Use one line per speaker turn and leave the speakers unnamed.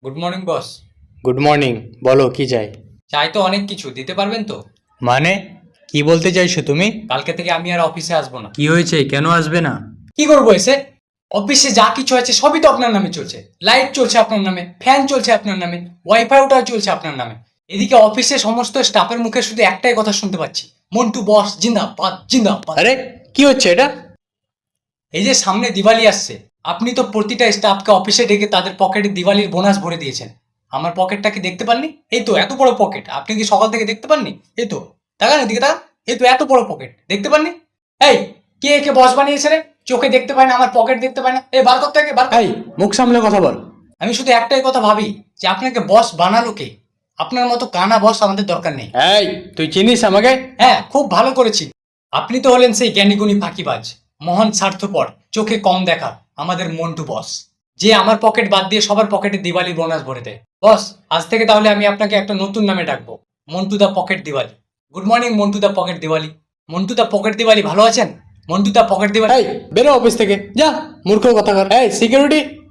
Good morning boss.
Good morning. বলো কি চাই?
চাই তো অনেক কিছু, দিতে পারবেন তো?
মানে কি বলতে চাইছো তুমি?
কালকে থেকে আমি আর অফিসে আসবো না।
কি হয়েছে, কেন আসবে না?
কি করবো এসে? অফিসে যা কিছু আছে সবই তো আপনার নামে চলছে। লাইট চলছে আপনার নামে, ফ্যান চলছে আপনার নামে, ওয়াইফাইটাও চলছে আপনার নামে। এদিকে অফিসে সমস্ত স্টাফের মুখে শুধু একটাই কথা শুনতে পাচ্ছি, মন্টু বস জিন্দাবাদ জিন্দাবাদ।
আরে কি হচ্ছে এটা?
এই যে সামনে দিওয়ালি আসছে, আপনি তো প্রতিটা স্টাফকে অফিসে ডেকে তাদের পকেটে দিওয়ালির বোনাস ভরে দিয়েছেন। আমার পকেটটা কি দেখতে পাননি? এই তো এত বড় পকেট, আপনি কি সকাল থেকে দেখতে পাননি? এই তো তাকান এদিকে, তাকান, এই তো এত বড় পকেট, দেখতে পাননি? এই, কে একে বস বানিয়েছে রে? চোখে দেখতে পায় না, আমার পকেট দেখতে পায় না। এই বার করতে বার কর।
এই মুখ সামলে কথা বল।
আমি শুধু একটাই কথা ভাবি, যে আপনাকে বস বানালো কে? আপনার মতো কানা বস আমাদের দরকার নেই।
এই তুই চিনিস আমাকে?
হ্যাঁ, খুব ভালো করেছি। আপনি তো হলেন সেই জ্ঞানীগুণী ফাঁকিবাজ, মহান স্বার্থপর, চোখে কম দেখা আমাদের মন্টু বস, যে আমার পকেট বাদ দিয়ে সবার পকেটে দিওয়ালি বোনাস ভরে দেয়। বস, আজ থেকে তাহলে আমি আপনাকে একটা নতুন নামে ডাকবো, মন্টু দা pocket Diwali. Good morning Montu দা পকেট দিওয়ালি। মন্টু দা পকেট দিওয়ালি, ভালো আছেন? মন্টু দা পকেট দিওয়ালি।
এই বেরো অফিস থেকে, যা। মূর্খ কথা কর। এই সিকিউরিটি,